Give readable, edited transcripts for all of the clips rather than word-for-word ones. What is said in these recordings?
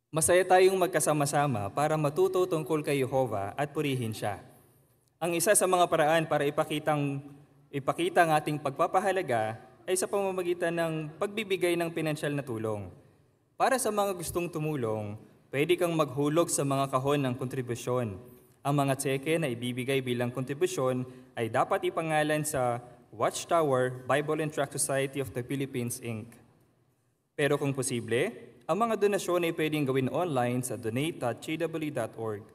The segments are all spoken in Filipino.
Masaya tayong magkasama-sama para matuto tungkol kay Jehova at purihin siya. Ang isa sa mga paraan para ipakita ang ating pagpapahalaga ay sa pamamagitan ng pagbibigay ng pinansyal na tulong. Para sa mga gustong tumulong, pwede kang maghulog sa mga kahon ng kontribusyon. Ang mga tseke na ibibigay bilang kontribusyon ay dapat ipangalan sa Watchtower Bible and Tract Society of the Philippines, Inc. Pero kung posible, ang mga donasyon ay pwedeng gawin online sa donate.jw.org.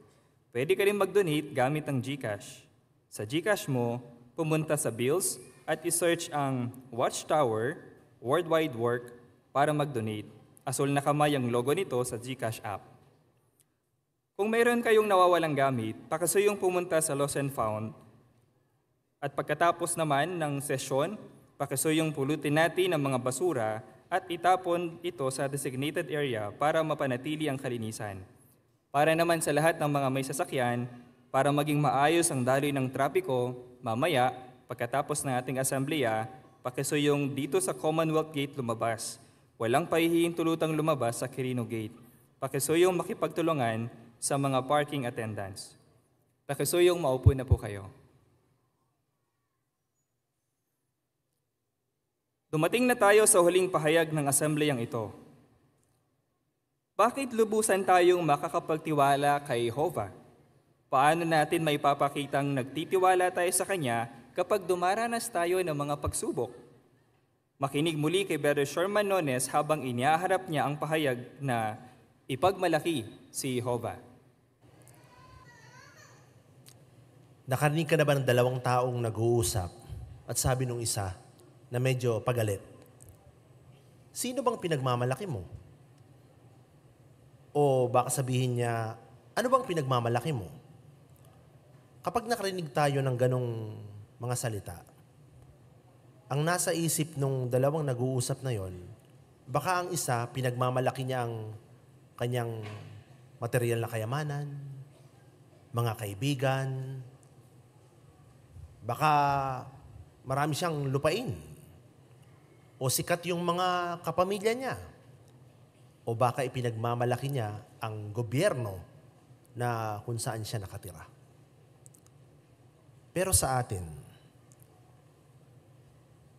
Pwede ka rin mag-donate gamit ang GCash. Sa GCash mo, pumunta sa Bills at isearch ang Watchtower Worldwide Work para mag-donate. Asul na kamay ang logo nito sa GCash app. Kung mayroon kayong nawawalang gamit, pakisuyong pumunta sa Lost and Found. At pagkatapos naman ng sesyon, pakisuyong pulutin natin ang mga basura at itapon ito sa designated area para mapanatili ang kalinisan. Para naman sa lahat ng mga may sasakyan, para maging maayos ang daloy ng trapiko, mamaya, pagkatapos ng ating asambleya, pakisuyong dito sa Commonwealth Gate lumabas. Walang pahihintulutang lumabas sa Quirino Gate. Pakisuyong makipagtulungan sa mga parking attendants. Pakisuyong maupo na po kayo. Dumating na tayo sa huling pahayag ng asambleyang ito. Bakit lubusan tayong makakapagtiwala kay Jehova? Paano natin may papakitang nagtitiwala tayo sa Kanya kapag dumaranas tayo ng mga pagsubok? Makinig muli kay Brother Sherman Nones habang inihaharap niya ang pahayag na ipagmalaki si Jehova. Nakarinig ka na ba ng dalawang taong nag-uusap at sabi nung isa na medyo pagalit, sino bang pinagmamalaki mo? O baka sabihin niya, ano bang pinagmamalaki mo? Kapag nakarinig tayo ng ganong mga salita, ang nasa isip nung dalawang nag-uusap na yon, baka ang isa pinagmamalaki niya ang kanyang material na kayamanan, mga kaibigan, baka marami siyang lupain, o sikat yung mga kapamilya niya, o baka ipinagmamalaki niya ang gobyerno na kung saan siya nakatira. Pero sa atin,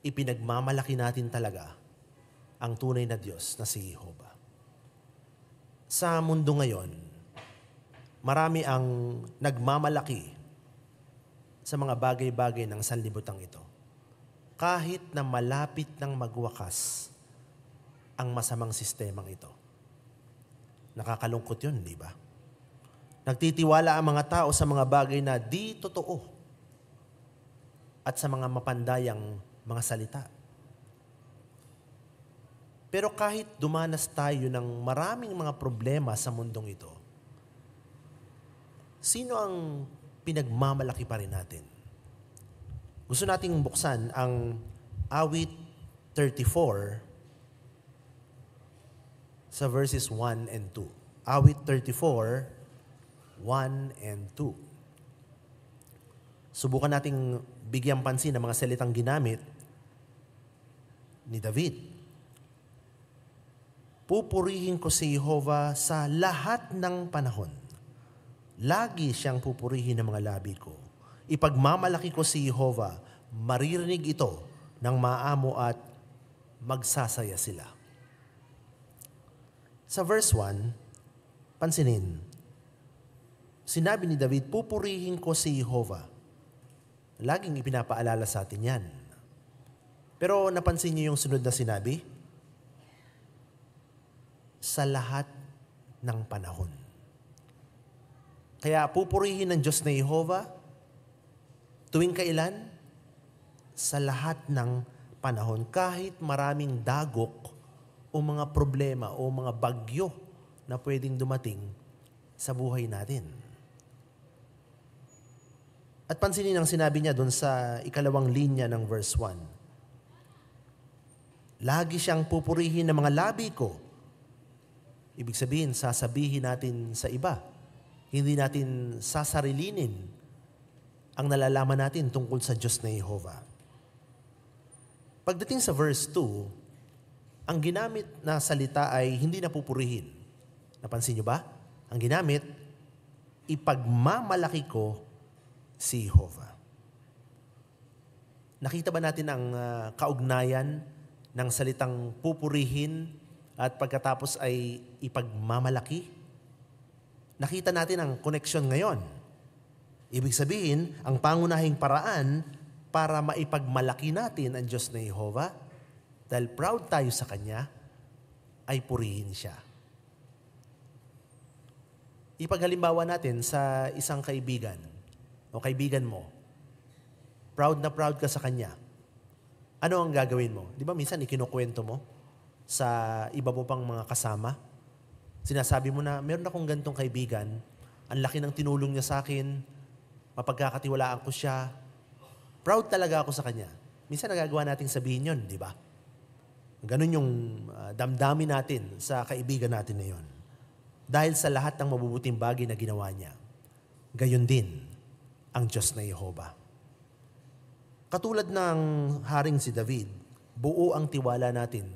ipinagmamalaki natin talaga ang tunay na Diyos na si Jehova. Sa mundo ngayon, marami ang nagmamalaki sa mga bagay-bagay ng sanlibutan ito. Kahit na malapit ng magwakas ang masamang sistemang ito. Nakakalungkot yun, di ba? Nagtitiwala ang mga tao sa mga bagay na di totoo at sa mga mapandayang mga salita. Pero kahit dumanas tayo ng maraming mga problema sa mundong ito, sino ang pinagmamalaki pa rin natin? Gusto nating buksan ang awit 34 sa verses 1 and 2. Awit 34, 1 and 2. Subukan nating bigyan pansin ng mga salitang ginamit ni David. Pupurihin ko si Jehova sa lahat ng panahon. Lagi siyang pupurihin ng mga labi ko. Ipagmamalaki ko si Jehova, maririnig ito ng maamo at magsasaya sila. Sa verse 1, pansinin, sinabi ni David, pupurihin ko si Jehova. Laging ipinapaalala sa atin yan. Pero napansin niyo yung sunod na sinabi? Sa lahat ng panahon. Kaya pupurihin ng Diyos na Jehova tuwing kailan? Sa lahat ng panahon. Kahit maraming dagok o mga problema o mga bagyo na pwedeng dumating sa buhay natin. At pansinin ang sinabi niya doon sa ikalawang linya ng verse 1. Lagi siyang pupurihin ng mga labi ko. Ibig sabihin, sasabihin natin sa iba. Hindi natin sasarilinin ang nalalaman natin tungkol sa Diyos na Jehova. Pagdating sa verse 2, ang ginamit na salita ay hindi na pupurihin. Napansin nyo ba? Ang ginamit, ipagmamalaki ko si Jehovah. Nakita ba natin ang kaugnayan ng salitang pupurihin at pagkatapos ay ipagmamalaki? Nakita natin ang koneksyon ngayon. Ibig sabihin, ang pangunahing paraan para maipagmalaki natin ang Diyos na Jehovah, dahil proud tayo sa Kanya, ay purihin siya. Ipaghalimbawa natin sa isang kaibigan o kaibigan mo. Proud na proud ka sa kanya. Ano ang gagawin mo? Di ba minsan ikinukwento mo sa iba mo pang mga kasama? Sinasabi mo na, meron akong gantong kaibigan, ang laki ng tinulong niya sa akin, mapagkakatiwalaan ko siya, proud talaga ako sa kanya. Minsan nagagawa nating sabihin yun, di ba? Ganun yung damdamin natin sa kaibigan natin na yun. Dahil sa lahat ng mabubuting bagay na ginawa niya, gayon din ang Diyos na Jehovah. Katulad ng haring si David, buo ang tiwala natin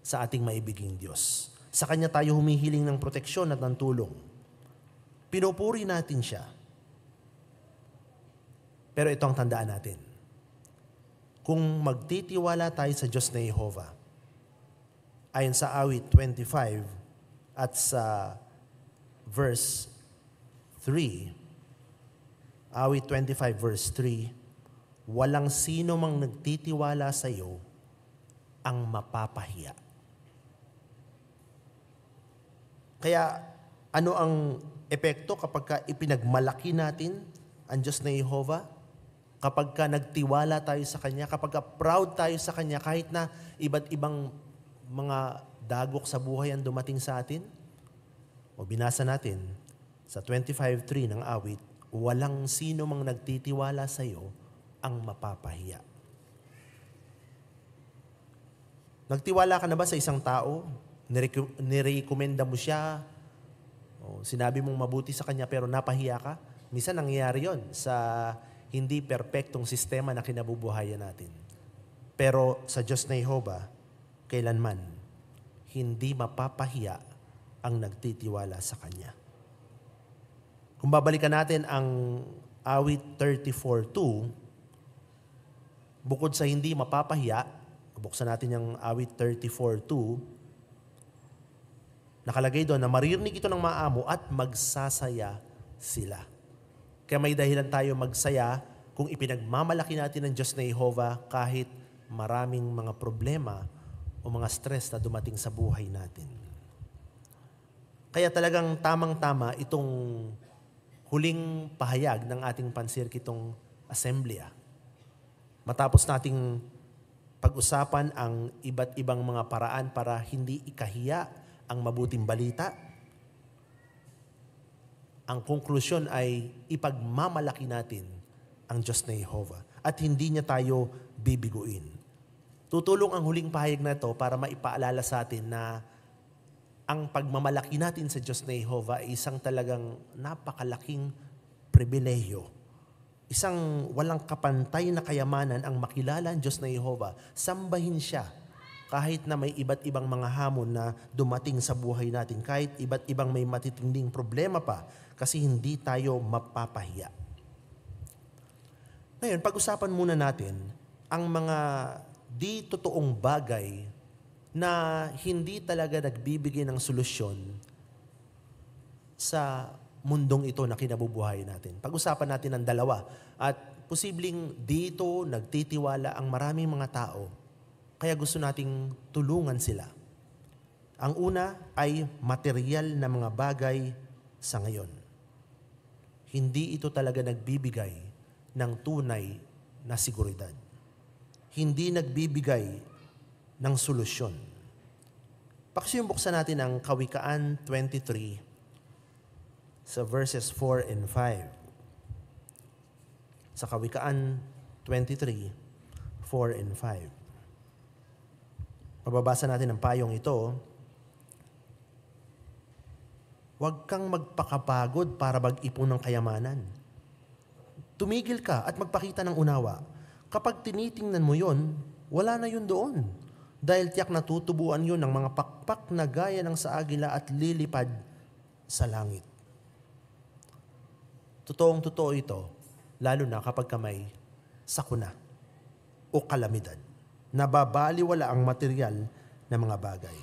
sa ating maibiging Diyos. Sa Kanya tayo humihiling ng proteksyon at ng tulong. Pinupuri natin siya. Pero ito ang tandaan natin. Kung magtitiwala tayo sa Diyos na Jehovah, ayon sa awit 25 at sa verse 3, awit 25 verse 3, walang sino mang nagtitiwala sa iyo ang mapapahiya. Kaya ano ang epekto kapag ipinagmalaki natin ang Diyos na Jehovah? Kapag nagtiwala tayo sa Kanya, kapag proud tayo sa Kanya, kahit na iba't ibang mga dagok sa buhay ang dumating sa atin? O binasa natin sa 25:3 ng awit, walang sino mang nagtitiwala sa iyo ang mapapahiya. Nagtiwala ka na ba sa isang tao? Nirekomenda mo siya? O sinabi mong mabuti sa kanya pero napahiya ka? Minsan nangyayari yon sa hindi perpektong sistema na kinabubuhayan natin. Pero sa Diyos na Jehovah, kailanman hindi mapapahiya ang nagtitiwala sa Kanya. Kung babalikan natin ang awit 34:2, bukod sa hindi mapapahiya, buksan natin yung awit 34:2, nakalagay doon na maririnig ito ng maamo at magsasaya sila. Kaya may dahilan tayo magsaya kung ipinagmamalaki natin ang Diyos na Jehovah kahit maraming mga problema o mga stress na dumating sa buhay natin. Kaya talagang tamang-tama itong huling pahayag ng ating pansirkitong assembleya. Matapos nating pag-usapan ang iba't ibang mga paraan para hindi ikahiya ang mabuting balita, ang konklusyon ay ipagmamalaki natin ang Diyos na Jehovah at hindi niya tayo bibiguin. Tutulong ang huling pahayag na ito para maipaalala sa atin na ang pagmamalaki natin sa Diyos na Jehovah ay isang talagang napakalaking pribilehiyo. Isang walang kapantay na kayamanan ang makilala ang Diyos na Jehovah. Sambahin siya kahit na may iba't ibang mga hamon na dumating sa buhay natin, kahit iba't ibang may matitinding problema pa, kasi hindi tayo mapapahiya. Ngayon, pag-usapan muna natin ang mga di totoong bagay na hindi talaga nagbibigay ng solusyon sa mundong ito na kinabubuhay natin. Pag-usapan natin ang dalawa at posibleng dito nagtitiwala ang maraming mga tao kaya gusto nating tulungan sila. Ang una ay material na mga bagay sa ngayon. Hindi ito talaga nagbibigay ng tunay na seguridad. Hindi nagbibigay ng solusyon. Buksan natin ang Kawikaan 23 sa verses 4 and 5. Sa Kawikaan 23, 4 and 5. Mababasa natin ang payong ito. Huwag kang magpakapagod para mag-ipon ng kayamanan. Tumigil ka at magpakita ng unawa. Kapag tinitingnan mo yon, wala na yun doon. Dahil tiyak natutubuan yun ng mga pakpak na gaya ng sa agila at lilipad sa langit. Totoong-totoo ito, lalo na kapag may sakuna o kalamidad. Nababaliwala ang material na mga bagay.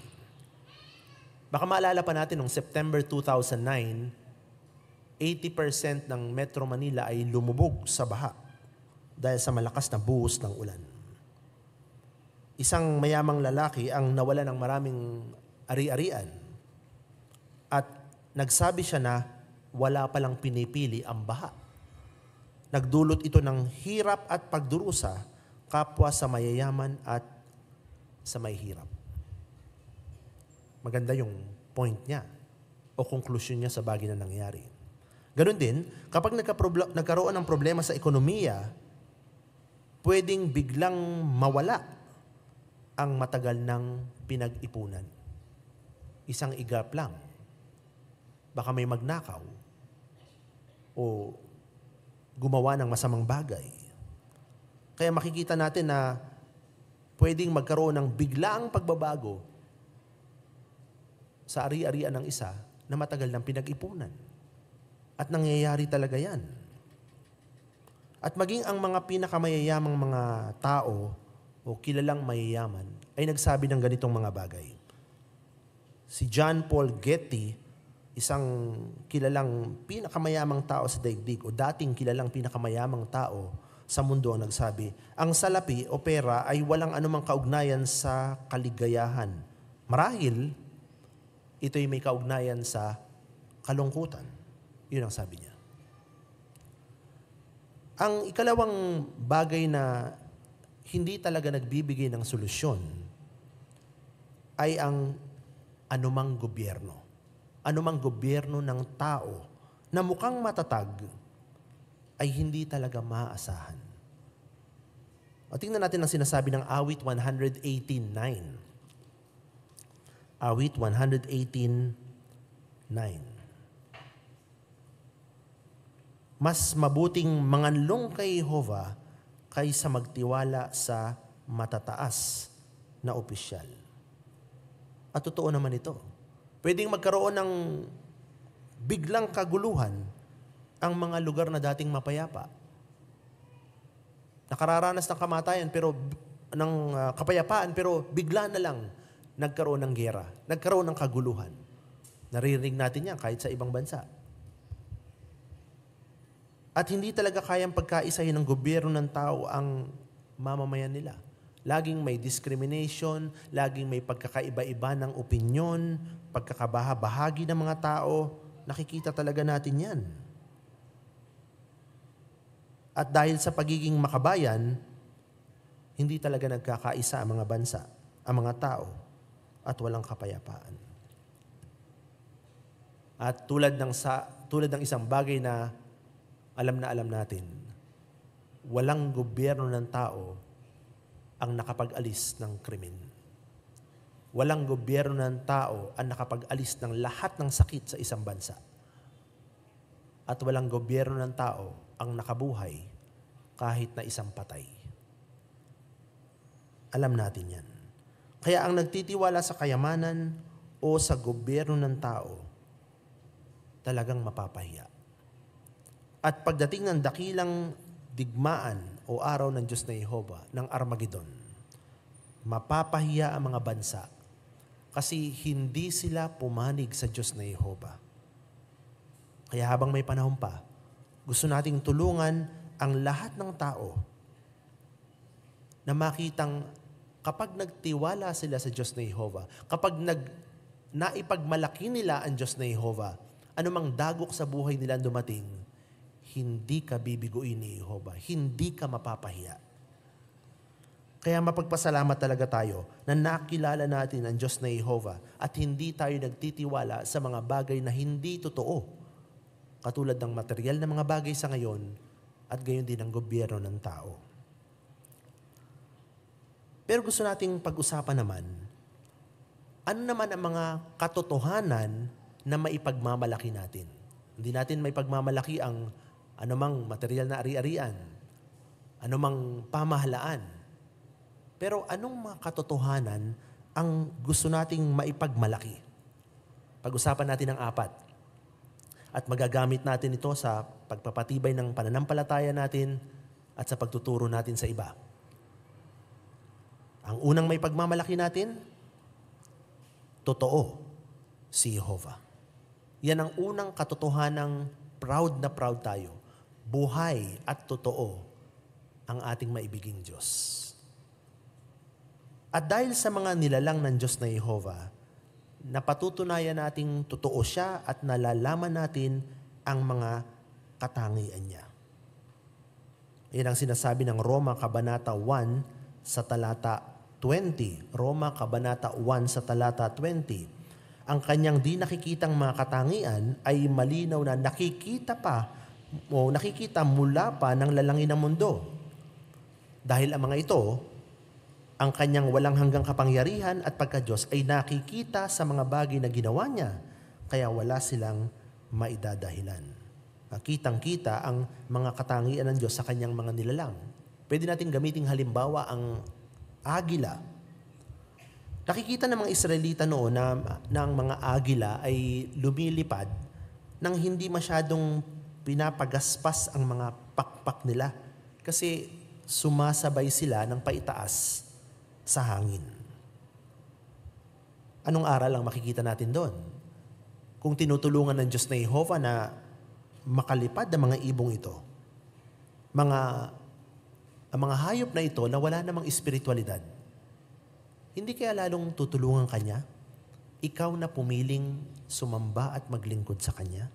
Baka maalala pa natin noong September 2009, 80% ng Metro Manila ay lumubog sa baha dahil sa malakas na buhos ng ulan. Isang mayamang lalaki ang nawala ng maraming ari-arian at nagsabi siya na wala palang pinipili ang baha. Nagdulot ito ng hirap at pagdurusa kapwa sa mayayaman at sa may hirap. Maganda yung point niya o conclusion niya sa bagay na nangyari. Ganon din, kapag nagkaroon ng problema sa ekonomiya, pwedeng biglang mawala ang matagal ng pinag-ipunan. Isang igap lang. Baka may magnakaw o gumawa ng masamang bagay. Kaya makikita natin na pwedeng magkaroon ng biglaang pagbabago sa ari-arian ng isa na matagal ng pinag-ipunan. At nangyayari talaga yan. At maging ang mga pinakamayayamang mga tao o kilalang mayayaman ay nagsabi ng ganitong mga bagay. Si John Paul Getty, isang kilalang pinakamayamang tao sa daigdig o dating kilalang pinakamayamang tao sa mundo ang nagsabi, ang salapi o pera ay walang anumang kaugnayan sa kaligayahan. Marahil, ito'y may kaugnayan sa kalungkutan. Yun ang sabi niya. Ang ikalawang bagay na hindi talaga nagbibigay ng solusyon ay ang anumang gobyerno. Anumang gobyerno ng tao na mukhang matatag ay hindi talaga maaasahan. O tingnan natin ang sinasabi ng Awit 118:9. Awit 118:9. Mas mabuting manganlong kay Jehovah kaysa magtiwala sa matataas na opisyal. At totoo naman ito. Pwedeng magkaroon ng biglang kaguluhan ang mga lugar na dating mapayapa. Nakararanas ng kamatayan ng kapayapaan pero bigla na lang nagkaroon ng giyera, nagkaroon ng kaguluhan. Naririnig natin yan kahit sa ibang bansa. At hindi talaga kayang pagkaisahin ng gobyerno ng tao ang mamamayan nila. Laging may discrimination, laging may pagkakaiba-iba ng opinyon, pagkakabaha-bahagi ng mga tao. Nakikita talaga natin yan. At dahil sa pagiging makabayan, hindi talaga nagkakaisa ang mga bansa, ang mga tao, at walang kapayapaan. At tulad ng isang bagay na alam natin, walang gobyerno ng tao ang nakapag-alis ng krimen. Walang gobyerno ng tao ang nakapag-alis ng lahat ng sakit sa isang bansa. At walang gobyerno ng tao ang nakabuhay kahit na isang patay. Alam natin yan. Kaya ang nagtitiwala sa kayamanan o sa gobyerno ng tao, talagang mapapahiya. At pagdating ng dakilang digmaan o araw ng Diyos na Jehovah, ng Armageddon, mapapahiya ang mga bansa kasi hindi sila pumanig sa Diyos na Jehovah. Kaya habang may panahon pa, gusto nating tulungan ang lahat ng tao na makitang kapag nagtiwala sila sa Diyos na Jehovah, kapag naipagmalaki nila ang Diyos na Jehovah, anumang dagok sa buhay nila dumating, hindi ka bibiguin ni Jehovah, hindi ka mapapahiya. Kaya mapagpasalamat talaga tayo na nakilala natin ang Diyos na Jehovah at hindi tayo nagtitiwala sa mga bagay na hindi totoo, katulad ng material na mga bagay sa ngayon at gayon din ang gobyerno ng tao. Pero gusto nating pag-usapan naman, ano naman ang mga katotohanan na maipagmamalaki natin? Hindi natin maipagmamalaki ang anumang material na ari-arian, anumang pamahalaan. Pero anong mga katotohanan ang gusto nating maipagmalaki? Pag-usapan natin ang 4. At magagamit natin ito sa pagpapatibay ng pananampalataya natin at sa pagtuturo natin sa iba. Ang unang may pagmamalaki natin, totoo si Jehovah. Yan ang unang katotohanang proud na proud tayo. Buhay at totoo ang ating maibiging Diyos. At dahil sa mga nilalang ng Diyos na Jehovah, napatutunayan nating totoo siya at nalalaman natin ang mga katangian niya. Yan ang sinasabi ng Roma Kabanata 1 sa talata 20. Roma Kabanata 1 sa talata 20. Ang kanyang di nakikitang mga katangian ay malinaw na nakikita mula pa ng lalangin ng mundo. Dahil ang mga ito, ang kanyang walang hanggang kapangyarihan at pagka-Diyos ay nakikita sa mga bagay na ginawa niya, kaya wala silang maidadahilan. Kitang-kita ang mga katangian ng Diyos sa kanyang mga nilalang. Pwede natin gamiting halimbawa ang agila. Nakikita ng mga Israelita noon na ang mga agila ay lumilipad nang hindi masyadong pinapagaspas ang mga pakpak nila kasi sumasabay sila ng paitaas sa hangin. Anong aral ang makikita natin doon? Kung tinutulungan ng Diyos na Jehovah na makalipad ang mga ibong ito, ang mga hayop na ito na wala namang espiritualidad, hindi kaya lalong tutulungan kanya? Ikaw na pumiling sumamba at maglingkod sa kanya?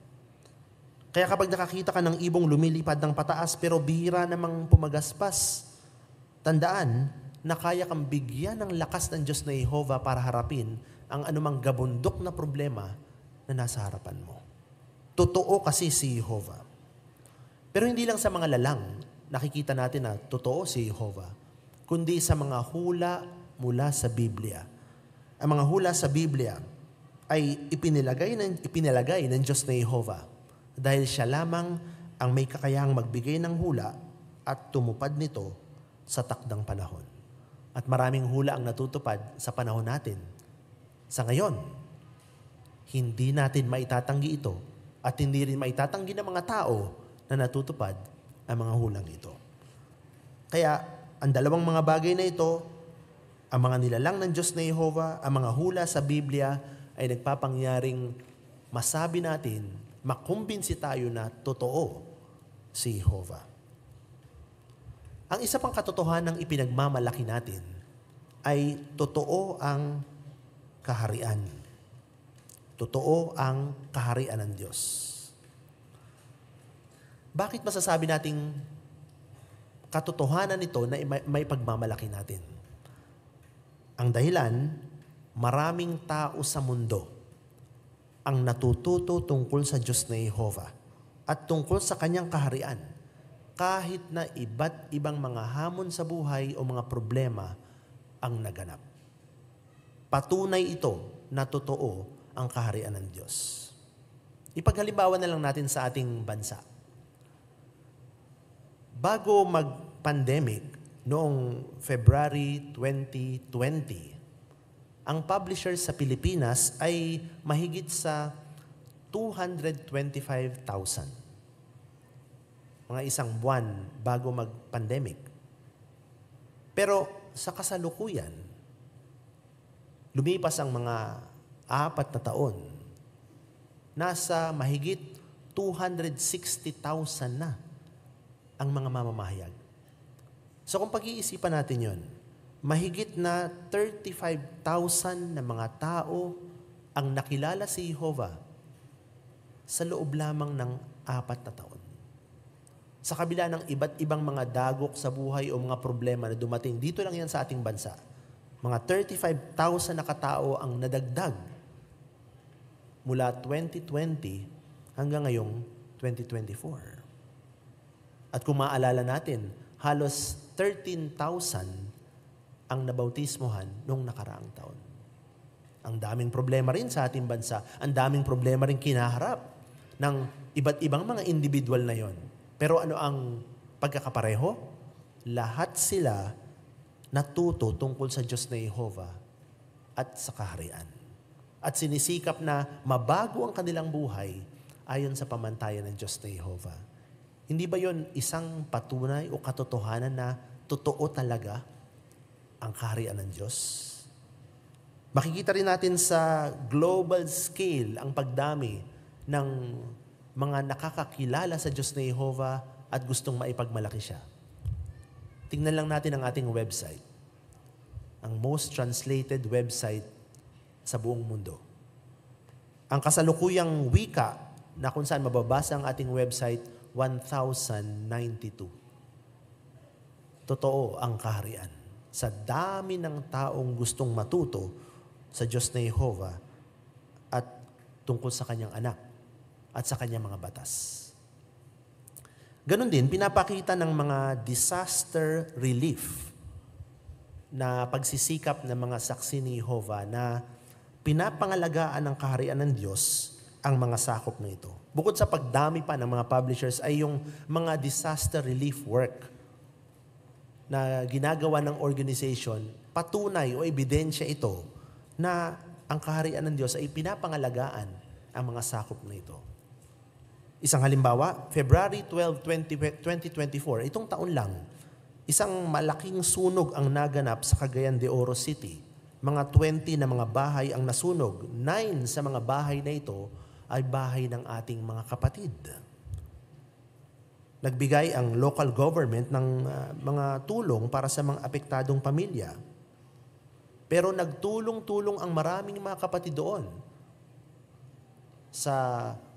Kaya kapag nakakita ka ng ibong lumilipad ng pataas pero bihira namang pumagaspas, tandaan na kaya kang bigyan ng lakas ng Diyos na Jehovah para harapin ang anumang gabundok na problema na nasa harapan mo. Totoo kasi si Jehovah. Pero hindi lang sa mga lalang nakikita natin na totoo si Jehovah, kundi sa mga hula mula sa Biblia. Ang mga hula sa Biblia ay ipinalagay ng Diyos na Jehovah dahil siya lamang ang may kakayahang magbigay ng hula at tumupad nito sa takdang panahon. At maraming hula ang natutupad sa panahon natin. Sa ngayon, hindi natin maitatanggi ito at hindi rin maitatanggi ng mga tao na natutupad ang mga hulang ito. Kaya, ang dalawang mga bagay na ito, ang mga nilalang ng Diyos na Jehovah, ang mga hula sa Biblia ay nagpapangyaring masabi natin, makumbinsi tayo na totoo si Jehovah. Ang isa pang katotohanan ng ipinagmamalaki natin ay totoo ang kaharian. Totoo ang kaharian ng Diyos. Bakit masasabi nating katotohanan nito na may pagmamalaki natin? Ang dahilan, maraming tao sa mundo ang natututo tungkol sa Diyos na Jehovah at tungkol sa kanyang kaharian kahit na iba't ibang mga hamon sa buhay o mga problema ang naganap. Patunay ito na totoo ang kaharian ng Diyos. Ipaghalimbawa na lang natin sa ating bansa. Bago mag-pandemic, noong February 2020, ang publishers sa Pilipinas ay mahigit sa 225,000. Mga isang buwan bago mag-pandemic. Pero sa kasalukuyan, lumipas ang mga 4 na taon, nasa mahigit 260,000 na ang mga mamamahayag. So kung pag-iisipan natin yon, mahigit na 35,000 na mga tao ang nakilala si Jehovah sa loob lamang ng 4 na taon. Sa kabila ng iba't ibang mga dagok sa buhay o mga problema na dumating, dito lang yan sa ating bansa. Mga 35,000 na katao ang nadagdag mula 2020 hanggang ngayong 2024. At kung maaalala natin, halos 13,000 ang nabautismohan noong nakaraang taon. Ang daming problema rin sa ating bansa. Ang daming problema rin kinaharap ng iba't ibang mga individual na yon. Pero ano ang pagkakapareho? Lahat sila natuto tungkol sa Diyos na Jehovah at sa kaharian. At sinisikap na mabago ang kanilang buhay ayon sa pamantayan ng Diyos na Jehovah. Hindi ba yon isang patunay o katotohanan na totoo talaga ang kaharian ng Diyos? Makikita rin natin sa global scale ang pagdami ng mga nakakakilala sa Diyos na Jehovah at gustong maipagmalaki siya. Tingnan lang natin ang ating website. Ang most translated website sa buong mundo. Ang kasalukuyang wika na kung saan mababasa ang ating website, 1,092. Totoo ang kaharian. Sa dami ng taong gustong matuto sa Diyos na Jehovah at tungkol sa kanyang anak at sa kanyang mga batas. Ganon din, pinapakita ng mga disaster relief na pagsisikap ng mga saksi ni Jehovah na pinapangalagaan ng kaharian ng Diyos ang mga sakop na ito. Bukod sa pagdami pa ng mga publishers ay yung mga disaster relief work na ginagawa ng organization, patunay o ebidensya ito na ang kaharian ng Diyos ay pinapangalagaan ang mga sakop na ito. Isang halimbawa, February 12, 2024, itong taon lang, isang malaking sunog ang naganap sa Cagayan de Oro City. Mga 20 na mga bahay ang nasunog. 9 sa mga bahay na ito ay bahay ng ating mga kapatid. Nagbigay ang local government ng mga tulong para sa mga apektadong pamilya. Pero nagtulong-tulong ang maraming mga kapatid doon sa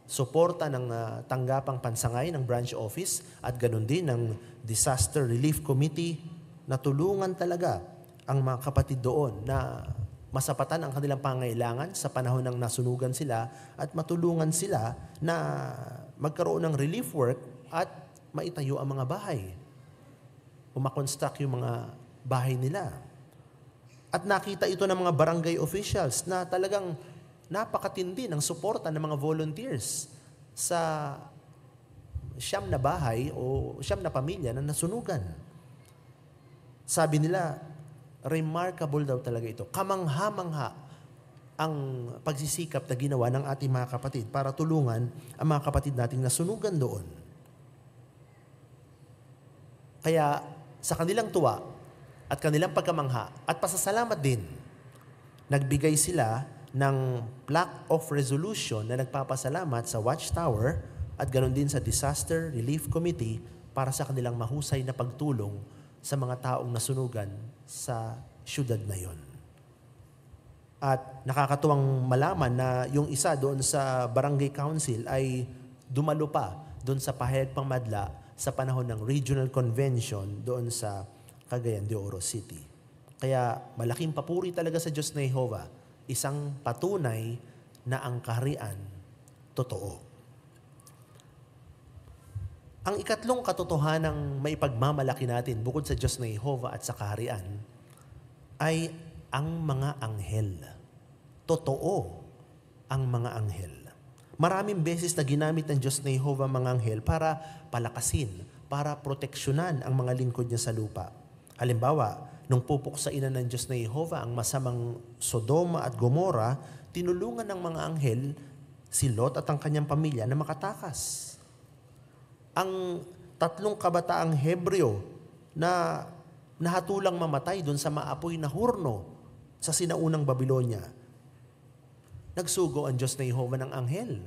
suporta ng tanggapang pansangay ng branch office at ganun din ng Disaster Relief Committee na tulungan talaga ang mga kapatid doon na masapatan ang kanilang pangailangan sa panahon ng nasunugan sila at matulungan sila na magkaroon ng relief work at maitayo ang mga bahay. Umakonstruct yung mga bahay nila. At nakita ito ng mga barangay officials na talagang napakatindi ng suporta ng mga volunteers sa 9 na bahay o 9 na pamilya na nasunugan. Sabi nila, remarkable daw talaga ito. Kamangha-mangha ang pagsisikap na ginawa ng ating mga kapatid para tulungan ang mga kapatid nating nasunugan doon. Kaya sa kanilang tuwa at kanilang pagkamangha at pasasalamat din, nagbigay sila ng plaque of resolution na nagpapasalamat sa Watchtower at ganoon din sa Disaster Relief Committee para sa kanilang mahusay na pagtulong sa mga taong nasunugan sa syudad na yon. At nakakatuwang malaman na yung isa doon sa barangay council ay dumalo pa doon sa pahayag pangmadla sa panahon ng regional convention doon sa Cagayan de Oro City. Kaya malaking papuri talaga sa Diyos na Jehovah, isang patunay na ang kaharian totoo. Ang ikatlong katotohanang maipagmamalaki natin bukod sa Diyos na Jehovah at sa kaharian ay ang mga anghel. Totoo ang mga anghel. Maraming beses na ginamit ng Diyos na Jehovah mga anghel para palakasin, para proteksyonan ang mga lingkod niya sa lupa. Halimbawa, nung pupuksainan ng Diyos na Jehovah ang masamang Sodoma at Gomora, tinulungan ng mga anghel si Lot at ang kanyang pamilya na makatakas. Ang 3 kabataang Hebreo na nahatulang mamatay doon sa maapoy na hurno sa sinaunang Babylonia, nagsugo ang Diyos na Jehovah ng anghel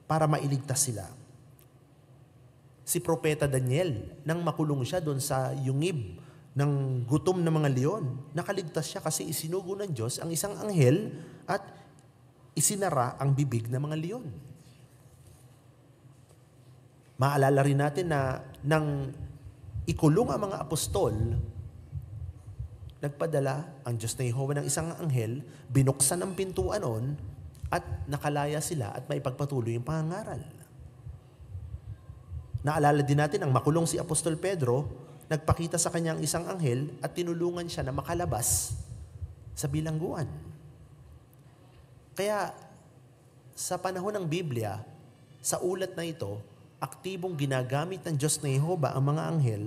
para mailigtas sila. Si Propeta Daniel, nang makulong siya doon sa yungib ng gutom ng mga leon, nakaligtas siya kasi isinugo ng Diyos ang isang anghel at isinara ang bibig ng mga leon. Maalala rin natin na nang ikulong ang mga apostol, nagpadala ang Diyos na Jehovah ng isang anghel, binuksan ang pintuan noon at nakalaya sila at maipagpatuloy yung pangangaral. Naalala din natin ang makulong si Apostol Pedro, nagpakita sa kanyang isang anghel at tinulungan siya na makalabas sa bilangguan. Kaya sa panahon ng Biblia, sa ulat na ito, aktibong ginagamit ng Diyos na Jehovah ang mga anghel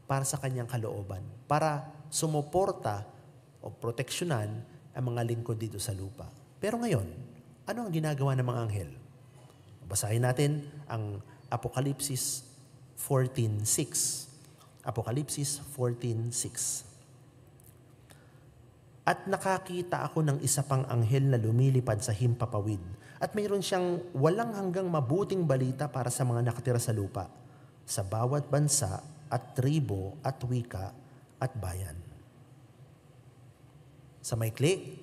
para sa kanyang kalooban, para sumuporta o proteksyonan ang mga lingkod dito sa lupa. Pero ngayon, ano ang ginagawa ng mga anghel? Basahin natin ang Apokalipsis 14:6. Apokalipsis 14:6. At nakakita ako ng isa pang anghel na lumilipad sa himpapawid. At mayroon siyang walang hanggang mabuting balita para sa mga nakatira sa lupa, sa bawat bansa at tribo at wika at bayan. Sa maikli,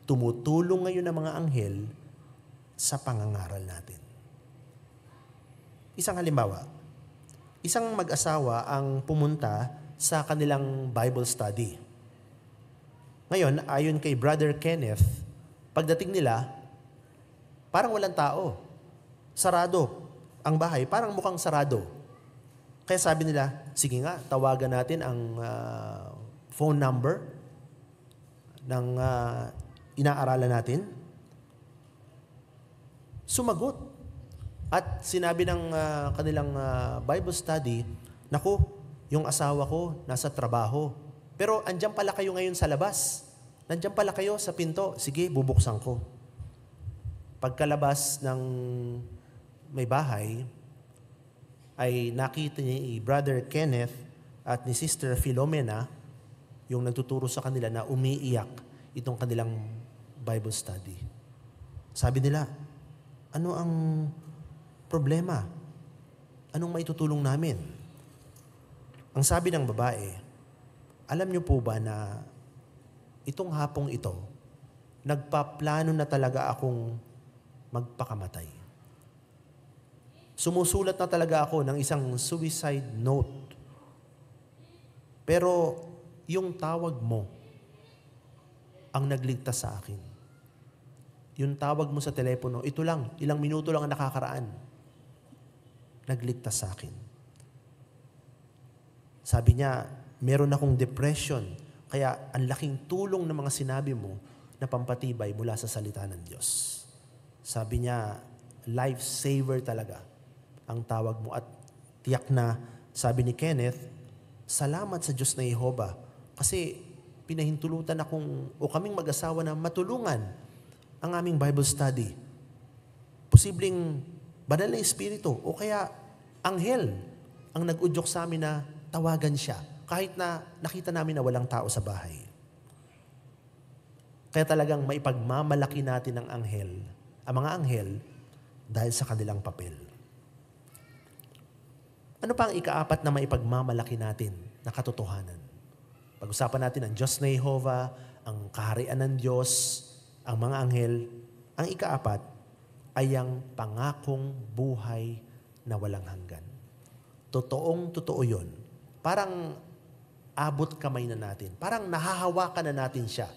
tumutulong ngayon ang mga anghel sa pangangaral natin. Isang halimbawa, isang mag-asawa ang pumunta sa kanilang Bible study. Ngayon, ayon kay Brother Kenneth, pagdating nila, parang walang tao. Sarado ang bahay, parang mukhang sarado. Kaya sabi nila, sige nga, tawagan natin ang phone number ng inaaralan natin. Sumagot. At sinabi ng kanilang Bible study, naku, yung asawa ko nasa trabaho. Pero andyan pala kayo ngayon sa labas. Nandyan pala kayo sa pinto. Sige, bubuksan ko. Pagkalabas ng may bahay, ay nakita ni Brother Kenneth at ni Sister Philomena, yung nagtuturo sa kanila na umiiyak itong kanilang Bible study. Sabi nila, ano ang problema? Anong maitutulong namin? Ang sabi ng babae, alam niyo po ba na itong hapong ito, nagpaplano na talaga akong magpakamatay. Sumusulat na talaga ako ng isang suicide note. Pero yung tawag mo ang nagligtas sa akin. Yung tawag mo sa telepono, ito lang, ilang minuto lang ang nakakaraan. Nagligtas sa akin. Sabi niya, meron akong depression, kaya ang laking tulong ng mga sinabi mo na pampatibay mula sa salita ng Diyos. Sabi niya, lifesaver talaga ang tawag mo. At tiyak na, sabi ni Kenneth, salamat sa Diyos na Jehova kasi pinahintulutan akong o kaming mag-asawa na matulungan ang aming Bible study. Posibleng banal na espiritu o kaya anghel ang nag-udyok sa amin na tawagan siya kahit na nakita namin na walang tao sa bahay. Kaya talagang maipagmamalaki natin ang mga anghel dahil sa kanilang papel. Ano pa ang ika-4 na maipagmamalaki natin na katotohanan? Pag-usapan natin ang Diyos na Jehova, ang kaharian ng Diyos, ang mga anghel. Ang ika-4 ay ang pangakong buhay na walang hanggan. Totoo yun. Parang abot kamay na natin. Parang nahahawakan na natin siya.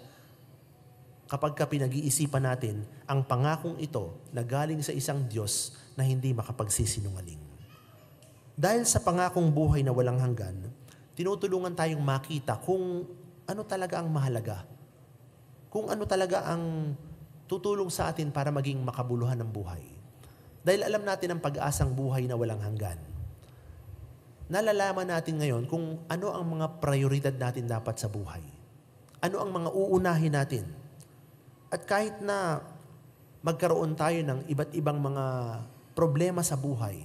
Kapag pinag-iisipan natin ang pangakong ito na galing sa isang Diyos na hindi makapagsisinungaling. Dahil sa pangakong buhay na walang hanggan, tinutulungan tayong makita kung ano talaga ang mahalaga. Kung ano talaga ang tutulong sa atin para maging makabuluhan ng buhay. Dahil alam natin ang pag-asang buhay na walang hanggan. Nalalaman natin ngayon kung ano ang mga prioridad natin dapat sa buhay. Ano ang mga uunahin natin. At kahit na magkaroon tayo ng iba't ibang mga problema sa buhay,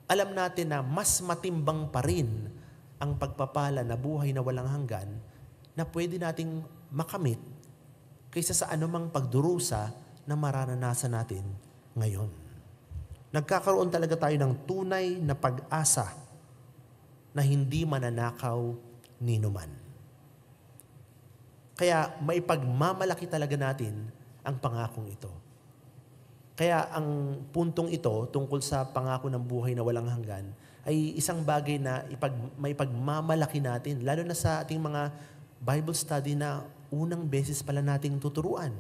alam natin na mas matimbang pa rin ang pagpapala na buhay na walang hanggan na pwede nating makamit kaysa sa anumang pagdurusa na mararanasan natin ngayon. Nagkakaroon talaga tayo ng tunay na pag-asa na hindi mananakaw ninuman. Kaya maipagmamalaki talaga natin ang pangakong ito. Kaya ang puntong ito tungkol sa pangako ng buhay na walang hanggan ay isang bagay na maipagmamalaki natin, lalo na sa ating mga Bible study na unang beses pala nating tuturuan.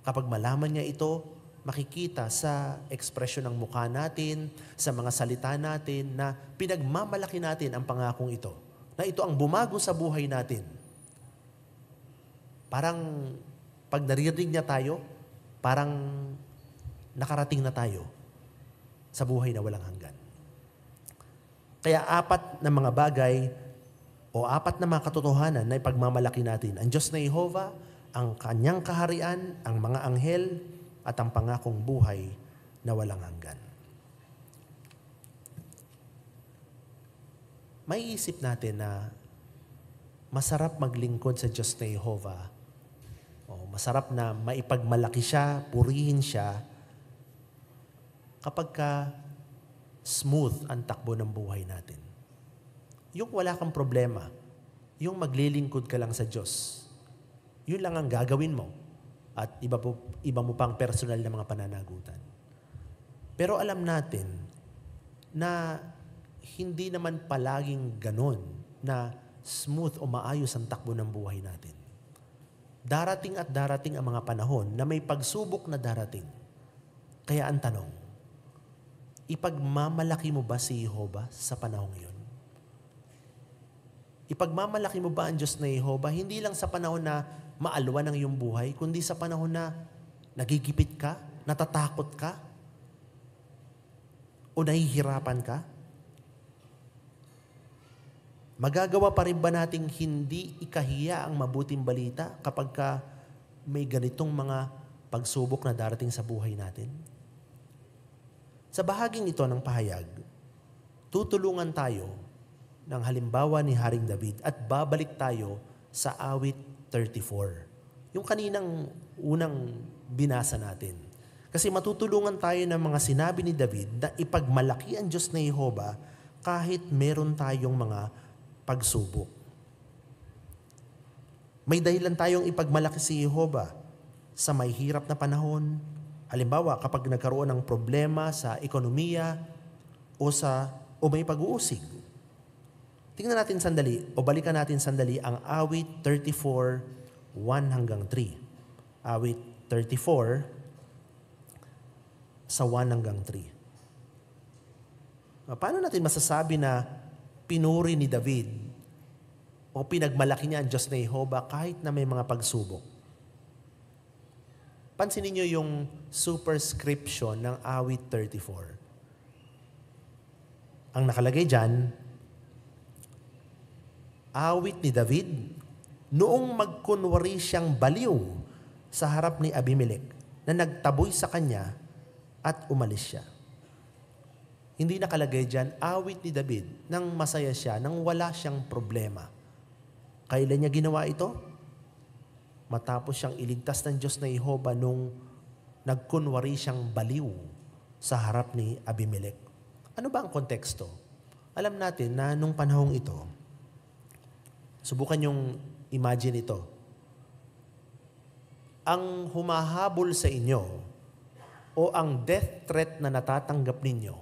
Kapag malaman niya ito, makikita sa ekspresyon ng mukha natin, sa mga salita natin, na pinagmamalaki natin ang pangakong ito. Na ito ang bumago sa buhay natin. Parang pag naririnig niya tayo, parang nakarating na tayo sa buhay na walang hanggan. Kaya 4 na mga bagay o 4 na mga katotohanan na ipagmamalaki natin. Ang Diyos na Jehova, ang kanyang kaharian, ang mga anghel, at ang pangakong buhay na walang hanggan. maiisip natin na masarap maglingkod sa Diyos na Jehovah. Masarap na maipagmalaki siya, purihin siya, kapag ka smooth ang takbo ng buhay natin. Yung wala kang problema, yung maglilingkod ka lang sa Diyos, yun lang ang gagawin mo. At iba mo pang personal na mga pananagutan. Pero alam natin na hindi naman palaging ganun na smooth o maayos ang takbo ng buhay natin. Darating at darating ang mga panahon na may pagsubok na darating. Kaya ang tanong, ipagmamalaki mo ba si Jehovah sa panahong iyon? Ipagmamalaki mo ba ang Diyos na Jehovah hindi lang sa panahon na maalwan ang iyong buhay, kundi sa panahon na nagigipit ka, natatakot ka, o nahihirapan ka? Magagawa pa rin ba nating hindi ikahiya ang mabuting balita kapag ka may ganitong mga pagsubok na darating sa buhay natin? Sa bahaging ito ng pahayag, tutulungan tayo ng halimbawa ni Haring David at babalik tayo sa awit 34. Yung kaninang unang binasa natin. Kasi matutulungan tayo ng mga sinabi ni David na ipagmalaki ang Diyos na Jehovah kahit meron tayong mga pagsubok. May dahilan tayong ipagmalaki si Jehovah sa may hirap na panahon. Halimbawa, kapag nagkaroon ng problema sa ekonomiya o may pag-uusig. Tingnan natin sandali o balikan natin sandali ang awit 34, 1 hanggang 3. Awit 34 sa 1 hanggang 3. Paano natin masasabi na pinuri ni David o pinagmalaki niya ang Diyos na Jehovah kahit na may mga pagsubok? Pansinin niyo yung superscription ng awit 34. Ang nakalagay dyan, awit ni David, noong magkunwari siyang baliw sa harap ni Abimelech na nagtaboy sa kanya at umalis siya. Hindi nakalagay dyan, awit ni David, nang masaya siya, nang wala siyang problema. Kailan niya ginawa ito? Matapos siyang iligtas ng Diyos na Jehovah nung nagkunwari siyang baliw sa harap ni Abimelech. Ano ba ang konteksto? Alam natin na nung panahong ito, subukan yung imagine ito. Ang humahabol sa inyo o ang death threat na natatanggap ninyo,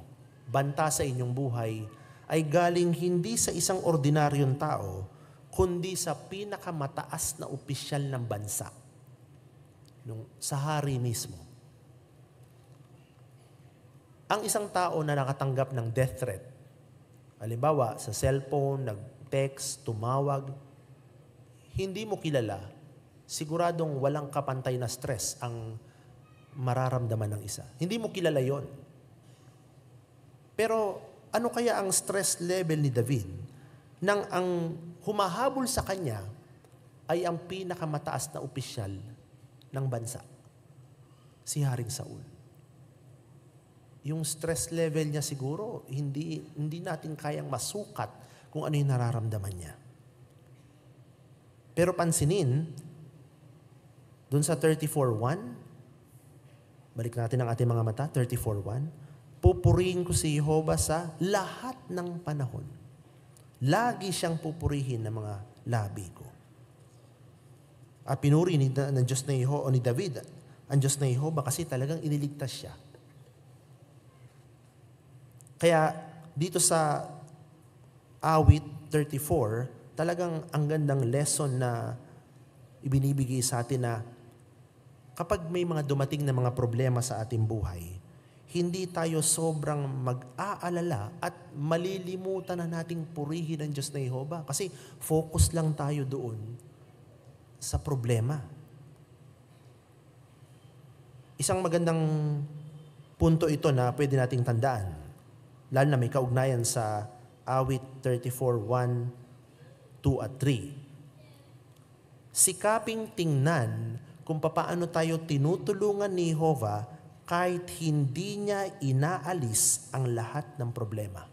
banta sa inyong buhay, ay galing hindi sa isang ordinaryong tao, kundi sa pinakamataas na opisyal ng bansa, sa hari mismo. Ang isang tao na nakatanggap ng death threat, halimbawa sa cellphone, nag-text, tumawag, hindi mo kilala, siguradong walang kapantay na stress ang mararamdaman ng isa. Hindi mo kilala yon. Pero ano kaya ang stress level ni David nang ang humahabol sa kanya ay ang pinakamataas na opisyal ng bansa, si Haring Saul? Yung stress level niya siguro, hindi natin kayang masukat kung ano yung nararamdaman niya. Pero pansinin, dun sa 34:1, balik natin ang ating mga mata, 34:1, pupurihin ko si Jehovah sa lahat ng panahon. Lagi siyang pupurihin ng mga labi ko. At pinuri ng Diyos na Jehovah, o ni David, ang Diyos na Jehovah kasi talagang iniligtas siya. Kaya dito sa awit 34, talagang ang gandang lesson na ibinibigay sa atin na kapag may mga dumating na mga problema sa ating buhay, hindi tayo sobrang mag-aalala at malilimutan na nating purihin ang Diyos na Jehovah kasi focus lang tayo doon sa problema. Isang magandang punto ito na pwede nating tandaan, lalo na may kaugnayan sa awit 34:1, 2 at 3. Sikaping tingnan kung papaano tayo tinutulungan ni Jehovah kahit hindi niya inaalis ang lahat ng problema.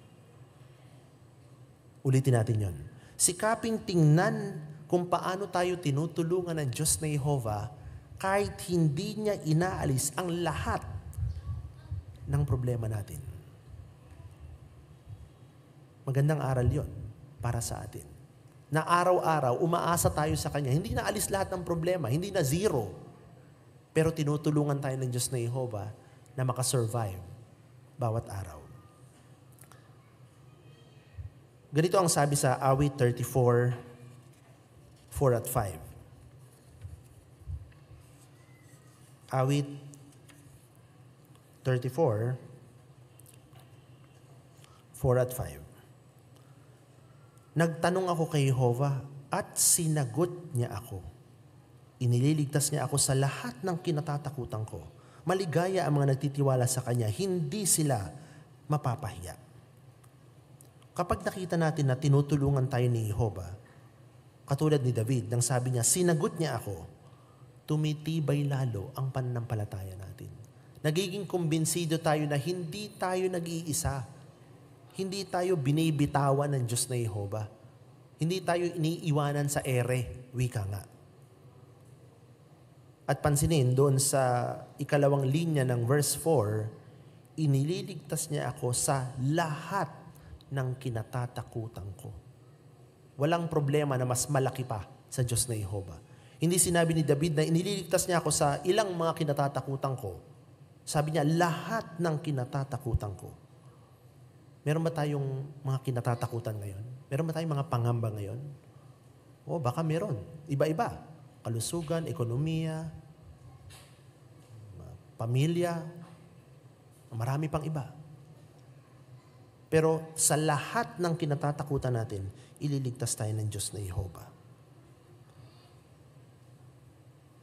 Ulitin natin yon. Sikaping tingnan kung paano tayo tinutulungan ng Diyos na Jehovah kahit hindi niya inaalis ang lahat ng problema natin. Magandang aral yon para sa atin. Na araw-araw, umaasa tayo sa Kanya. Hindi na alis lahat ng problema, hindi na zero. Pero tinutulungan tayo ng Diyos na Jehovah na makasurvive bawat araw. Ganito ang sabi sa awit 34, 4 at 5. Awit 34, 4 at 5. Nagtanong ako kay Jehovah at sinagot niya ako. Inililigtas niya ako sa lahat ng kinatatakutan ko. Maligaya ang mga nagtitiwala sa Kanya, hindi sila mapapahiya. Kapag nakita natin na tinutulungan tayo ni Jehovah, katulad ni David, nang sabi niya, sinagot niya ako, tumitibay lalo ang pananampalataya natin. Nagiging kumbinsido tayo na hindi tayo nag-iisa. Hindi tayo binibitawan ng Diyos na Jehovah. Hindi tayo iniiwanan sa ere, wika nga. At pansinin doon sa ikalawang linya ng verse 4, inililigtas niya ako sa lahat ng kinatatakutan ko. Walang problema na mas malaki pa sa Diyos na Jehovah. Hindi sinabi ni David na inililigtas niya ako sa ilang mga kinatatakutan ko. Sabi niya, lahat ng kinatatakutan ko. Meron ba tayong mga kinatatakutan ngayon? Meron ba tayong mga pangamba ngayon? O baka meron. Iba-iba. Kalusugan, ekonomiya, pamilya, marami pang iba. Pero sa lahat ng kinatatakutan natin, ililigtas tayo ng Diyos na Jehovah.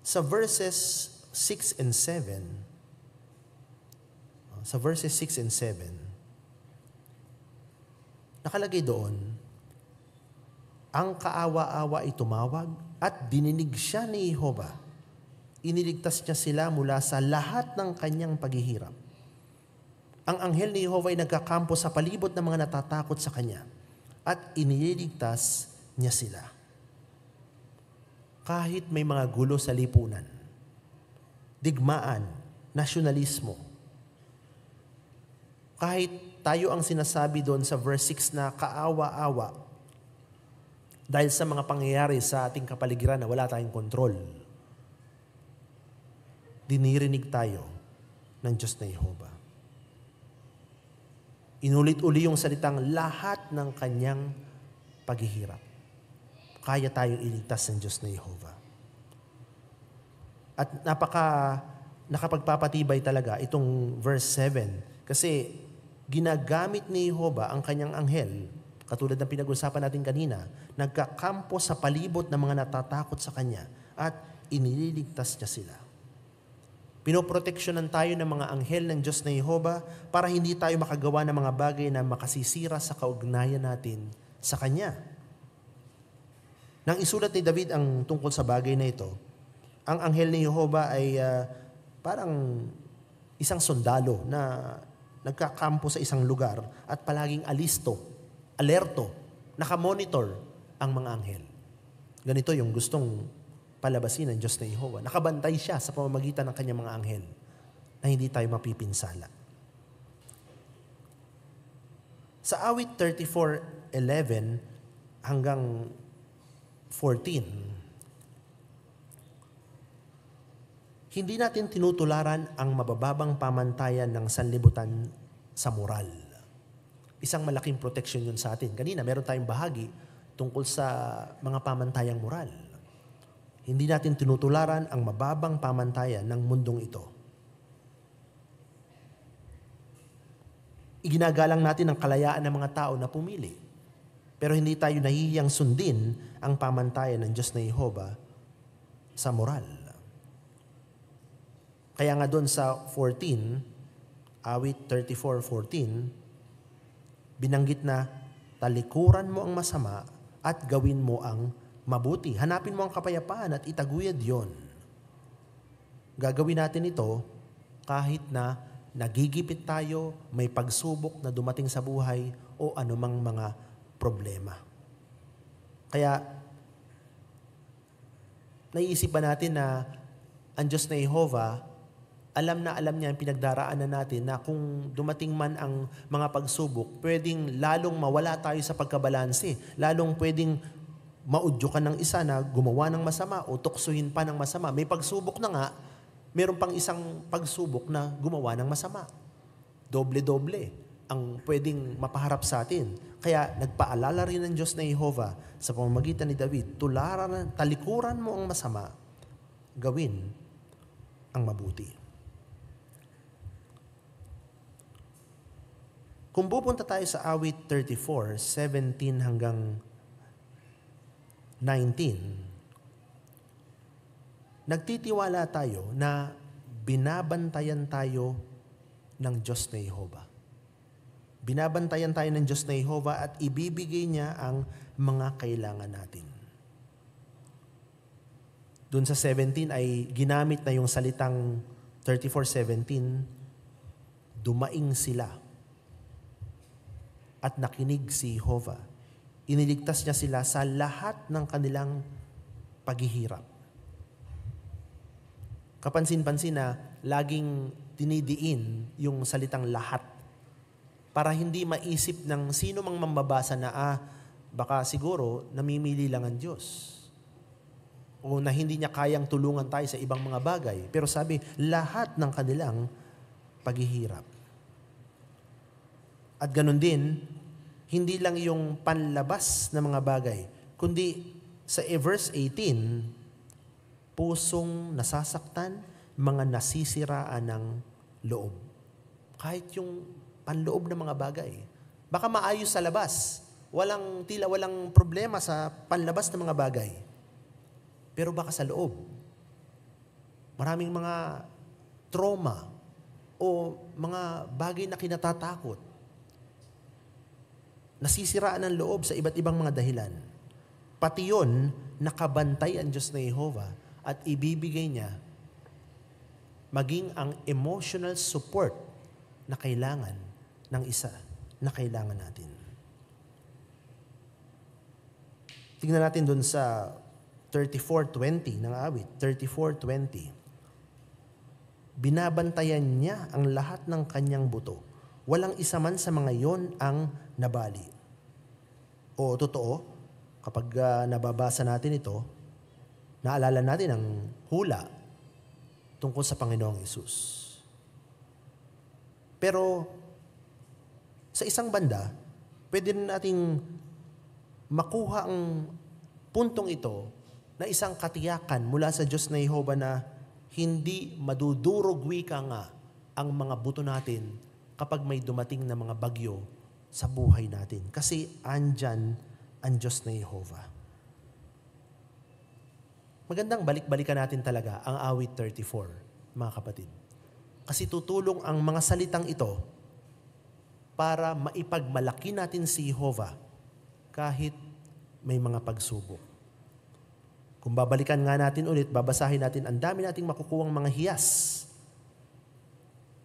Sa verses 6 and 7, nakalagay doon, ang kaawa-awa ay tumawag at dininig siya ni Jehovah. Iniligtas niya sila mula sa lahat ng kanyang paghihirap. Ang anghel ni Jehovah ay nagkakampo sa palibot ng mga natatakot sa kanya at iniligtas niya sila. Kahit may mga gulo sa lipunan, digmaan, nasyonalismo, kahit tayo ang sinasabi doon sa verse 6 na kaawa-awa dahil sa mga pangyayari sa ating kapaligiran na wala tayong kontrol, dinirinig tayo ng Diyos na Jehovah. Inulit-uli yung salitang lahat ng kanyang paghihirap. Kaya tayong iligtas ng Diyos na Jehovah. At nakapagpapatibay talaga itong verse 7 kasi ginagamit ni Jehovah ang kanyang anghel, katulad ng pinag-usapan natin kanina, nagkakampo sa palibot ng mga natatakot sa kanya at inililigtas niya sila. Pinoproteksyonan tayo ng mga anghel ng Diyos na Jehovah para hindi tayo makagawa ng mga bagay na makasisira sa kaugnayan natin sa Kanya. Nang isulat ni David ang tungkol sa bagay na ito, ang anghel ni Jehovah ay parang isang sundalo na nagkakampo sa isang lugar at palaging alerto, nakamonitor ang mga anghel. Ganito yung gustong palabasin ng Diyos na Jehovah. Nakabantay siya sa pamamagitan ng kanyang mga anghel na hindi tayo mapipinsala. Sa awit 34:11 hanggang 14, hindi natin tinutularan ang mabababang pamantayan ng sanlibutan sa moral. Isang malaking protection yun sa atin. Kanina, meron tayong bahagi tungkol sa mga pamantayang moral. Hindi natin tinutularan ang mababang pamantayan ng mundong ito. Iginagalang natin ang kalayaan ng mga tao na pumili. Pero hindi tayo nahihiyang sundin ang pamantayan ng Diyos na Jehovah sa moral. Kaya nga doon sa 14, awit 34:14, binanggit na talikuran mo ang masama at gawin mo ang mabuti. Hanapin mo ang kapayapaan at itaguyod yon. Gagawin natin ito kahit na nagigipit tayo, may pagsubok na dumating sa buhay o anumang mga problema. Kaya, naiisip ba natin na ang Diyos na Jehovah, alam na alam niya ang pinagdaraanan natin na kung dumating man ang mga pagsubok, pwedeng lalong mawala tayo sa pagkabalanse. Lalong pwedeng maudyukan ng isa na gumawa ng masama o tuksuhin pa ng masama. May pagsubok na nga, meron pang isang pagsubok na gumawa ng masama. Doble-doble ang pwedeng mapaharap sa atin. Kaya nagpaalala rin ng Diyos na Jehovah sa pamamagitan ni David, talikuran mo ang masama, gawin ang mabuti. Kung pupunta tayo sa awit 34, 17 hanggang 19, nagtitiwala tayo na binabantayan tayo ng Diyos na Jehovah. Binabantayan tayo ng Diyos na Jehovah at ibibigay niya ang mga kailangan natin. Doon sa 17 ay ginamit na yung salitang 34:17, dumaing sila at nakinig si Jehovah. Iniligtas niya sila sa lahat ng kanilang paghihirap. Kapansin-pansin na laging dinidiin yung salitang lahat para hindi maisip ng sino mang mambabasa na baka siguro namimili lang ang Diyos o na hindi niya kayang tulungan tayo sa ibang mga bagay. Pero sabi, lahat ng kanilang paghihirap. At ganun din, hindi lang yung panlabas na mga bagay, kundi sa verse 18, pusong nasasaktan, mga nasisiraan ng loob. Kahit yung panloob ng mga bagay. Baka maayos sa labas. Tila walang problema sa panlabas ng mga bagay. Pero baka sa loob, maraming mga trauma o mga bagay na kinatatakot. Nasisiraan ang loob sa iba't ibang mga dahilan. Pati yun, nakabantay ang Diyos na Jehovah at ibibigay niya maging ang emotional support na kailangan ng isa na kailangan natin. Tingnan natin dun sa 34:20 ng awit, 34:20. Binabantayan niya ang lahat ng kanyang buto. Walang isa man sa mga yon ang nabali. O totoo, kapag nababasa natin ito, naalala natin ang hula tungkol sa Panginoong Hesus. Pero sa isang banda, pwede rin nating makuha ang puntong ito na isang katiyakan mula sa Diyos na Jehovah na hindi madudurog wika nga ang mga buto natin kapag may dumating na mga bagyo sa buhay natin. Kasi andyan ang Diyos na Jehovah. Magandang balik-balikan natin talaga ang awit 34, mga kapatid. Kasi tutulong ang mga salitang ito para maipagmalaki natin si Jehovah kahit may mga pagsubok. Kung babalikan nga natin ulit, babasahin natin, ang dami nating makukuhang mga hiyas.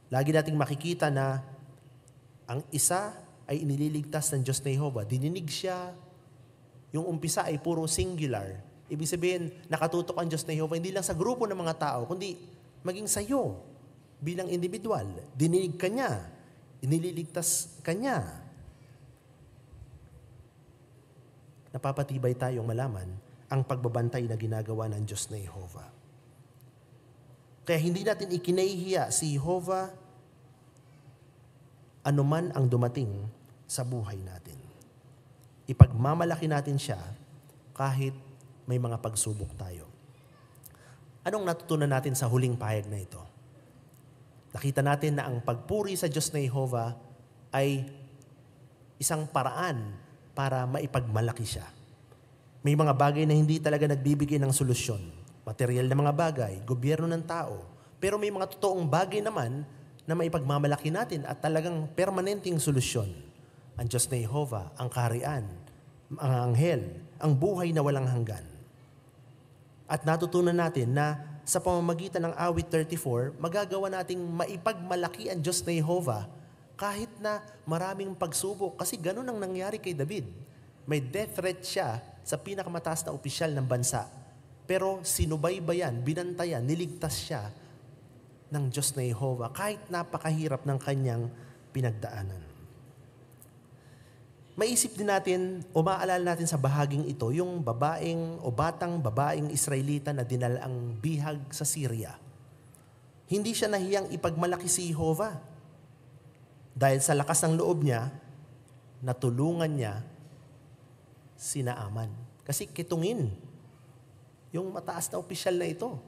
Lagi nating makikita na ang isa ay inililigtas ng Diyos na Jehovah. Dininig siya. Yung umpisa ay puro singular. Ibig sabihin, nakatutok ang Diyos na Jehovah hindi lang sa grupo ng mga tao, kundi maging sa iyo bilang individual. Dininig ka niya. Inililigtas ka niya. Napapatibay tayong malaman ang pagbabantay na ginagawa ng Diyos na Jehovah. Kaya hindi natin ikinahihiya si Jehovah anuman ang dumating sa buhay natin. Ipagmamalaki natin siya kahit may mga pagsubok tayo. Anong natutunan natin sa huling pahayag na ito? Nakita natin na ang pagpuri sa Diyos na Jehovah ay isang paraan para maipagmalaki siya. May mga bagay na hindi talaga nagbibigay ng solusyon. Material na mga bagay, gobyerno ng tao. Pero may mga totoong bagay naman na maipagmamalaki natin at talagang permanenteng solusyon. Ang Diyos na Jehovah, ang kaharian, ang anghel, ang buhay na walang hanggan. At natutunan natin na sa pamamagitan ng awit 34, magagawa nating maipagmalaki ang Diyos na Jehovah kahit na maraming pagsubok. Kasi ganun ang nangyari kay David. may death threat siya sa pinakamataas na opisyal ng bansa. Pero sinubaybayan, binantayan, niligtas siya ng Diyos na Jehovah kahit napakahirap ng kanyang pinagdaanan. Maisip din natin o maalala natin sa bahaging ito yung babaeng o batang babaeng Israelita na dinala ang bihag sa Syria. Hindi siya nahiyang ipagmalaki si Jehovah. Dahil sa lakas ng loob niya, natulungan niya si Naaman. Kasi kitungin yung mataas na opisyal na ito.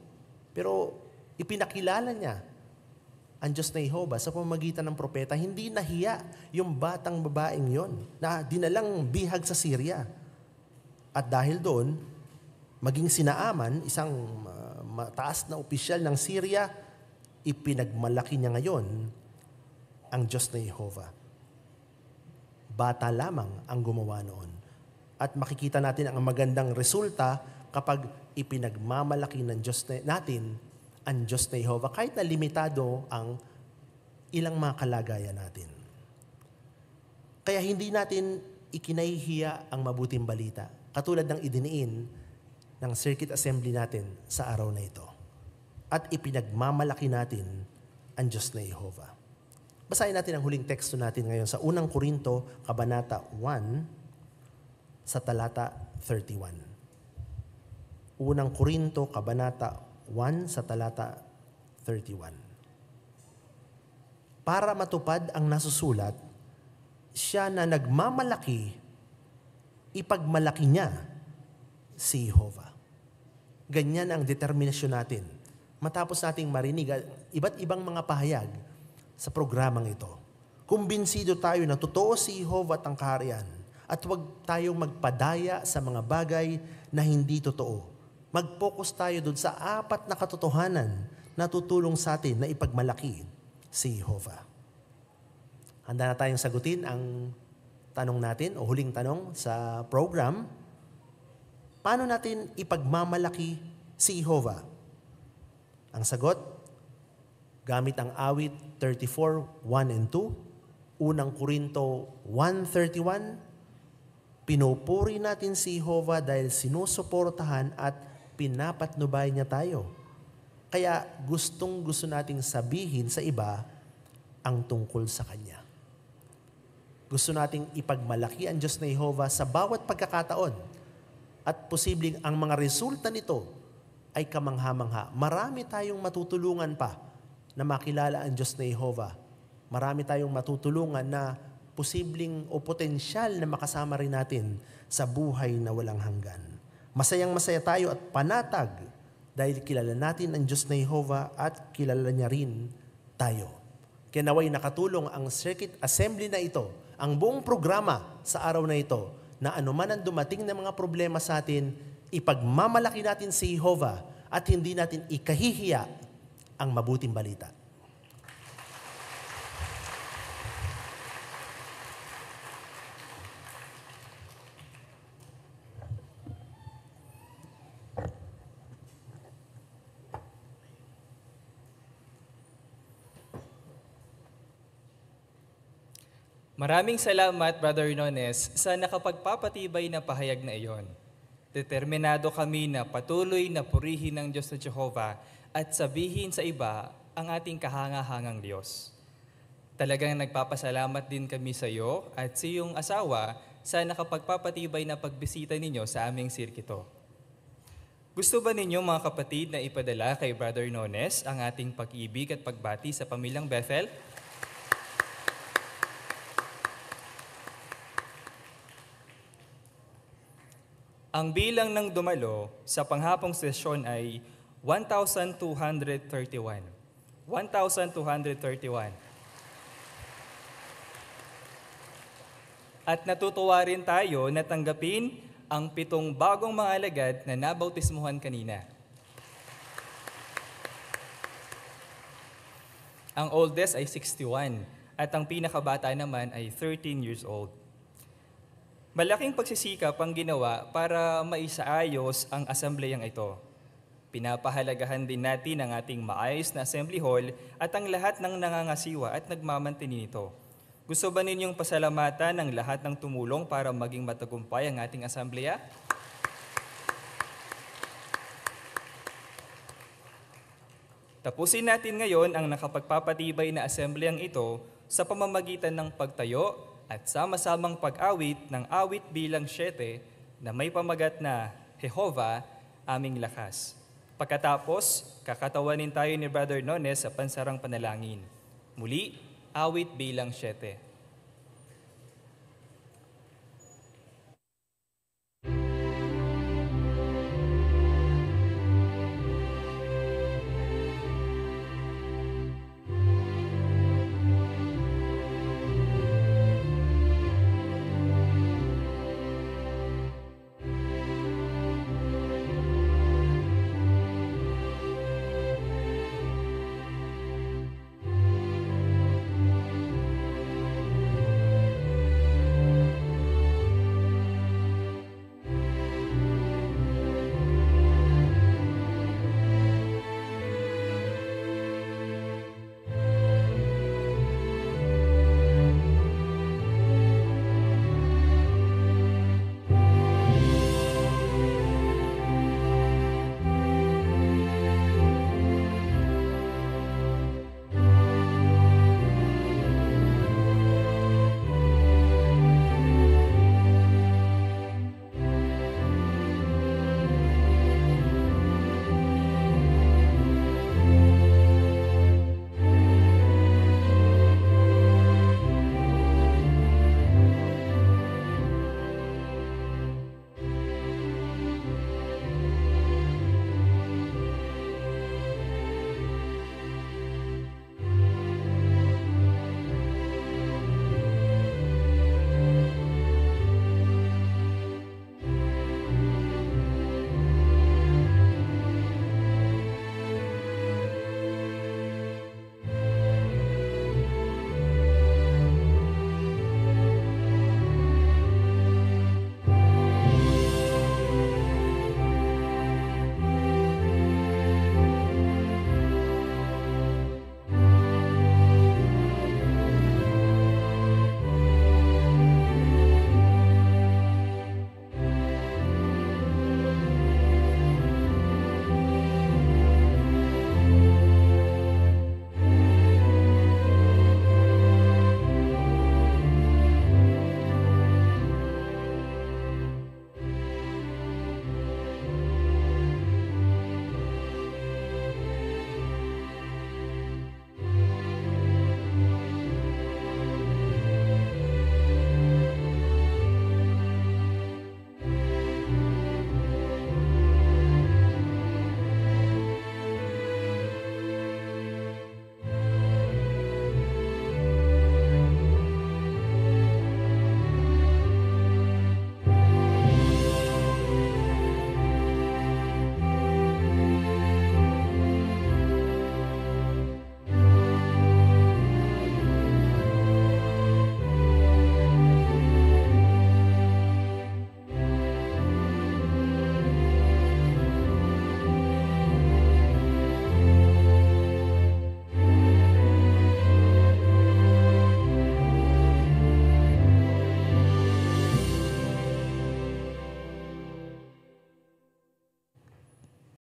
Pero ipinakilala niya ang Diyos na Jehovah sa pamamagitan ng propeta. Hindi nahiya yung batang babaeng yon na dinalang bihag sa Syria. At dahil doon, maging si Naaman, isang mataas na opisyal ng Syria, ipinagmalaki niya ngayon ang Diyos na Jehovah. Bata lamang ang gumawa noon. At makikita natin ang magandang resulta kapag ipinagmamalaki ng Diyos natin ang Diyos na Jehovah, kahit na limitado ang ilang mga kalagayan natin. Kaya hindi natin ikinahihiya ang mabuting balita, katulad ng idiniin ng Circuit Assembly natin sa araw na ito. At ipinagmamalaki natin ang Diyos na Jehovah. Basahin natin ang huling teksto natin ngayon sa 1 Korinto, Kabanata 1, sa talata 31. 1 Korinto, Kabanata 1, sa talata 31. Para matupad ang nasusulat, siya na nagmamalaki, ipagmalaki niya si Jehovah. Ganyan ang determinasyon natin. Matapos nating marinig iba't ibang mga pahayag sa programang ito. Kumbinsido tayo na totoo si Jehovah at ang kaharian at huwag tayong magpadaya sa mga bagay na hindi totoo. Mag-focus tayo dun sa 4 na katotohanan na tutulong sa atin na ipagmalaki si Jehovah. Handa na tayong sagutin ang tanong natin o huling tanong sa program. Paano natin ipagmamalaki si Jehovah? Ang sagot, gamit ang awit 34, 1 and 2, 1 Korinto 1:31, pinupuri natin si Jehovah dahil sinusuportahan at pinapatnubay niya tayo. Kaya gustong-gusto nating sabihin sa iba ang tungkol sa Kanya. Gusto nating ipagmalaki ang Diyos na Jehovah sa bawat pagkakataon at posibleng ang mga resulta nito ay kamangha-mangha. Marami tayong matutulungan pa na makilala ang Diyos na Jehovah. Marami tayong matutulungan na posibleng o potensyal na makasama rin natin sa buhay na walang hanggan. Masayang-masaya tayo at panatag dahil kilala natin ang Diyos na Jehovah at kilala niya rin tayo. Kaya naway nakatulong ang Circuit Assembly na ito, ang buong programa sa araw na ito, na anuman ang dumating na mga problema sa atin, ipagmamalaki natin si Jehovah at hindi natin ikahihiya ang mabuting balita. Maraming salamat, Brother Nones, sa nakapagpapatibay na pahayag na iyon. Determinado kami na patuloy na purihin ng Diyos na Jehovah at sabihin sa iba ang ating kahangahangang Diyos. Talagang nagpapasalamat din kami sa iyo at sa iyong asawa sa nakapagpapatibay na pagbisita ninyo sa aming sirkito. Gusto ba ninyo mga kapatid na ipadala kay Brother Nones ang ating pag-ibig at pagbati sa pamilyang Bethel? Ang bilang ng dumalo sa panghapong sesyon ay 1,231. 1,231. At natutuwa rin tayo na tanggapin ang 7 bagong mga alagad na nabautismuhan kanina. Ang oldest ay 61 at ang pinakabata naman ay 13 years old. Malaking pagsisikap ang ginawa para maisaayos ang asambleyang ito. Pinapahalagahan din natin ang ating maayos na assembly hall at ang lahat ng nangangasiwa at nagmamantini nito. Gusto ba ninyong pasalamatan ng lahat ng tumulong para maging matagumpay ang ating asambleya? Tapusin natin ngayon ang nakapagpapatibay na asambleyang ito sa pamamagitan ng pagtayo at sama-samang pag-awit ng awit bilang 7 na may pamagat na Jehovah, aming lakas. Pagkatapos, kakatawanin tayo ni Brother Nones sa pansarang panalangin. Muli, awit bilang 7.